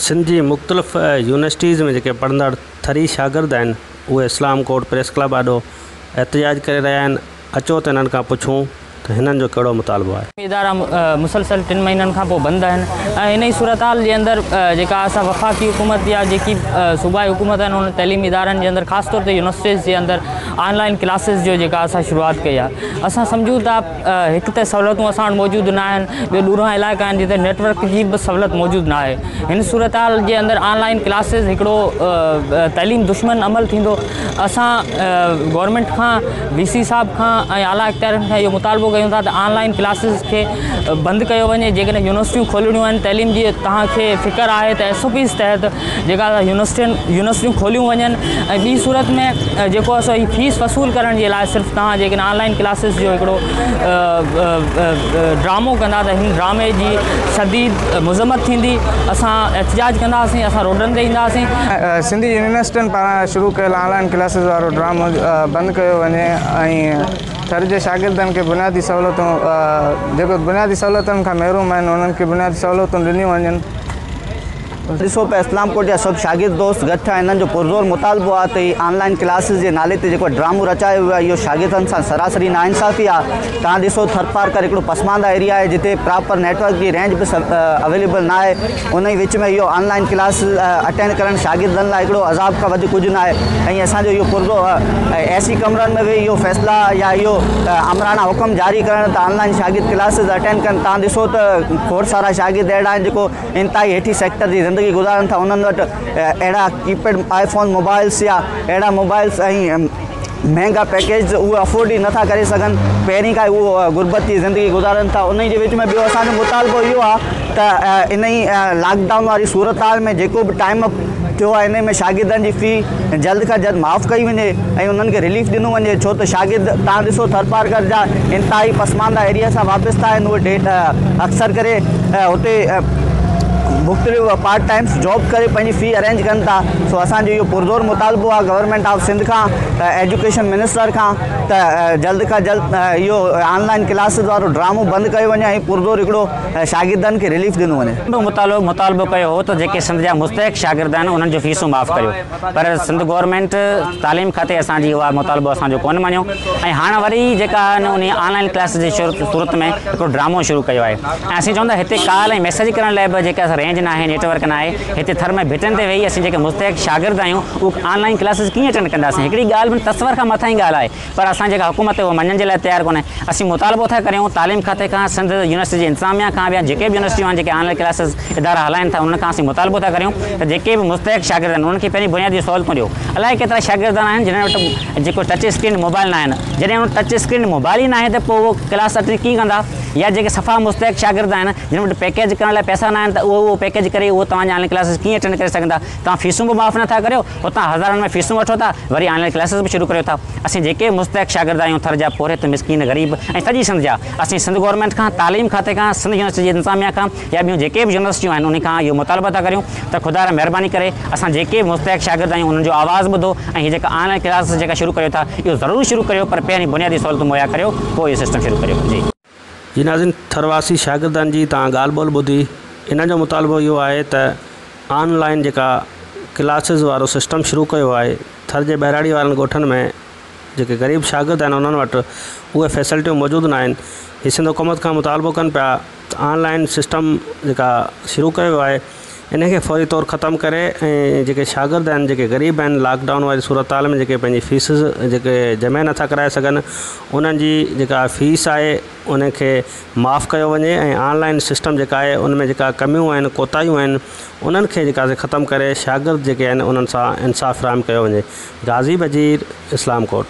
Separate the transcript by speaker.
Speaker 1: सिंध जी मुख़्तलिफ यूनिवर्सटीज़ में जेके पढ़ंदड़ थरी शागिर्द आहिनि उहे इस्लाम कोर्ट प्रेस क्लब आॾो एहतजाज करे रहिया आहिनि। अचो त हिननि खां पुछूं त हिननि जो कहिड़ो मुतालबो आहे।
Speaker 2: इदारा मुसलसल 3 महीननि खां पोइ बंदि आहिनि ऐं इन ई सूरत हाल जे अंदरि जेका असां वफ़ाक़ी हुकूमत या जेकी सूबाई हुकूमत आहिनि उन तइलीमी इदारनि जे अंदरि ख़ासि तौर ते यूनिवर्सटीज़ जे अंदरि ऑनलाइन क्लासिस जो जेका असां शुरूआत कई आहे। असां सम्झूं था हिकु त सहूलियतूं असां वटि मौजूदु न आहिनि, ॿियो ॾूरां इलाइक़ा आहिनि जिते नेटवर्क जी बि सहूलियत मौजूदु न आहे। हिन सूरत हाल जे अंदरि ऑनलाइन क्लासिस हिकिड़ो तइलीम दुश्मन अमल थींदो। असां गवर्नमेंट खां VC साहब खां ऐं आला इख्तियारनि खां इहो मुतालबो कयूं था त ऑनलाइन क्लासिस खे बंदि कयो वञे। जेकॾहिं यूनिवर्सिटियूं खोलणियूं आहिनि तइलीम जी तव्हांखे फ़िक्र आहे त SOPs तहत जेका यूनिवर्सिटियूं खोलियूं वञनि ऐं ॿी सूरत में जेको असां ही फीस वसूल करण जे लाइ सिर्फ़ु तव्हां जेकॾहिं ऑनलाइन क्लासिस जो हिकिड़ो ड्रामो कंदा त हिन ड्रामे जी शदीद मज़म्मत थींदी। असां एहतजाज कंदासीं, असां रोडनि ते ईंदासीं।
Speaker 3: सिंधी यूनिवर्सिटियुनि पारां शुरू कयल ऑनलाइन क्लासिस वारो ड्रामो बंदि कयो वञे ऐं थर जे शागिर्दनि खे बुनियादी सहूलियतूं जेको बुनियादी सहूलियतुनि खां महरूम आहिनि उन्हनि खे बुनियादी सहूलियतूं ॾिनियूं वञनि।
Speaker 4: ॾिसो पिया इस्लाम कोर्ट जा सभु शागिर्द दोस्त गॾु थिया। हिननि जो पुरज़ोर मुतालबो आहे त ही ऑनलाइन क्लासिस जे नाले ते जेको ड्रामो रचायो वियो आहे इहो शागिर्दनि सां सरासरी नाइंसाफ़ी आहे। तव्हां ॾिसो थरपارڪر हिकिड़ो पसमानदा एरिया आहे जिते प्रॉपर नेटवर्क जी रेंज बि अवेलेबल न आहे। उन ई विच में इहो ऑनलाइन क्लास अटेंड करणु शागिर्दनि लाइ हिकिड़ो अज़ाब खां वधीक कुझु न आहे। ऐं असांजो इहो पुरज़ो ऐसी कमरनि में बि इहो फ़ैसिला या इहो अमराना हुकुम जारी करणु त ऑनलाइन शागिर्द क्लासिस अटेंड कनि। तव्हां ॾिसो त खोड़ सारा शागिर्द अहिड़ा आहिनि जेको इंतिहाई हेठी सेक्टर जी ज़िंदगी गुज़ारनि था। उन्हनि वटि अहिड़ा कीपैड आईफोन मोबाइल्स या अहिड़ा मोबाइल्स ऐं महांगा पैकेज उहे अफोर्ड ई नथा करे सघनि। पहिरीं खां उहो गुरबत जी ज़िंदगी गुज़ारनि था। उन जे विच में ॿियो असांजो मुतालबो इहो आहे त इन ई लॉकडाउन वारी सूरत हाल में जेको बि टाइम थियो आहे इन में शागिर्दनि जी फ़ी जल्द खां जल्द माफ़ु कई वञे ऐं उन्हनि खे रिलीफ ॾिनो वञे। छो त शागिर्द तव्हां ॾिसो थरपارڪر जा इंतिहाई पसमानदा एरिया सां वाबस्ता आहिनि। उहे अक्सर करे हुते मुख़्तलिफ़ पार्ट टाइम्स जॉब करे पंहिंजी फ़ी अरेंज कनि था। सो असांजो इहो पुरज़ोर मुतालबो आहे गवर्नमेंट ऑफ सिंध खां एजुकेशन मिनिस्टर खां त जल्द खां जल्द इहो ऑनलाइन क्लासिस वारो ड्रामो बंदि कयो वञे ऐं पुरज़ोर हिकिड़ो शागिर्दनि खे रिलीफ ॾिनो वञे।
Speaker 2: मुतालबो कयो हो त जेके सिंध जा मुस्तहिक़ शागिर्द आहिनि उन्हनि जो फीसूं माफ़ु करियो, पर सिंध गवर्नमेंट तालीम खाते असांजी उहा मुतालबो असांजो कोन मञियो ऐं हाणे वरी जेका उन ऑनलाइन क्लासिस जी सूरत में हिकिड़ो ड्रामो शुरू कयो आहे। ऐं असीं चवंदा हिते कॉल ऐं मैसेज करण लाइ बि जेके रेंज न आहे, नेटवर्क न आहे। हिते थर में भिटनि ते वेही असीं जेके मुस्तहिक़ शागिर्द आहियूं उहे ऑनलाइन क्लासिस कीअं अटेंड कंदासीं। हिकिड़ी ॻाल्हि बि तस्वर खां मथां ई ॻाल्हि आहे, पर असां जेका हुकूमत उहो मञण जे लाइ तयारु कोन्हे। असीं मुतालबो था करियूं तालीम खाते खां, सिंध यूनिवर्सिटी जी इंतिज़ामिया खां, ॿिया जेके बि यूनिवर्सिटियूं आहिनि जेके ऑनलाइन क्लासिस इदारा हलाइनि था उन्हनि खां असीं मुतालबो था करियूं त जेके बि मुस्तहिक़ शागिर्द आहिनि उन्हनि खे पहिरीं बुनियादी सहूलियतूं ॾियो। अलाए केतिरा शागिर्द आहिनि जिन वटि जेको टच स्क्रीन मोबाइल न आहिनि। जॾहिं उन टच स्क्रीन मोबाइल ई न आहे त पोइ उहो क्लास अटेंड कीअं कंदा। या जेके सफ़ा मुस्तहिक़ शागिर्द आहिनि जिन वटि पैकेज करण लाइ पैसा न आहिनि त उहो पैकेज करे उहो तव्हांजी ऑनलाइन क्लासिस कीअं अटेंड करे सघंदा। तव्हां फीसूं बि माफ़ु नथा करियो, उतां हज़ारनि में फीसूं वठो था, वरी ऑनलाइन क्लासिस बि शुरू करियो था। असीं जेके मुस्तहिक़ शागिर्द आहियूं थर जा, पोरित, मिसकीन, ग़रीब ऐं सॼी सिंध जा, असीं सिंध गवर्नमेंट खां, तालीम खाते खां, सिंध यूनिवर्सिटी जी इंतिज़ामिया खां या ॿियूं जेके बि यूनिवर्सिटियूं आहिनि उन खां इहो मुतालबो था करियूं त ख़ुदा महिरबानी करे असां जेके मुस्तहिक़ शागिर्द आहियूं उन्हनि जो आवाज़ ॿुधो ऐं हीअ जेका ऑनलाइन क्लासिस जेका शुरू करियो था इहो ज़रूरु शुरू करियो, पर पहिरीं बुनियादी सहूलियतूं मुहैया करियो, पोइ इहो सिस्टम शुरू करियो।
Speaker 1: जी नाज़रीन, थरवासी शागिर्दनि जी तव्हां ॻाल्हि ॿोल ॿुधी। इन जो मुतालबो इहो आहे त ऑनलाइन जेका क्लासिस वारो सिस्टम शुरू कयो आहे थर जे बहिराड़ी वारनि ॻोठनि में जेके ग़रीब शागिर्द आहिनि उन्हनि वटि उहे फैसिलिटियूं मौजूदु न आहिनि। हीअ सिंध हुकूमत खां मुतालबो कनि पिया त ऑनलाइन सिस्टम जेका शुरू कयो आहे इन खे फौरी तौरु ख़तमु करे ऐं जेके शागिर्द आहिनि जेके ग़रीब आहिनि लॉकडाउन वारी सूरत हाल में जेके पंहिंजी फीस जेके जमा नथा कराए सघनि उन्हनि जी जेका फ़ीस आहे उनखे माफ़ु कयो वञे ऐं ऑनलाइन सिस्टम जेका आहे उन में जेका कमियूं आहिनि, कोताहियूं आहिनि उन्हनि खे जेका ख़तमु करे शागिर्द जेके आहिनि उन्हनि सां इंसाफ़ फ़राहम कयो वञे। गाज़ी बजीर, इस्लाम कोर्ट।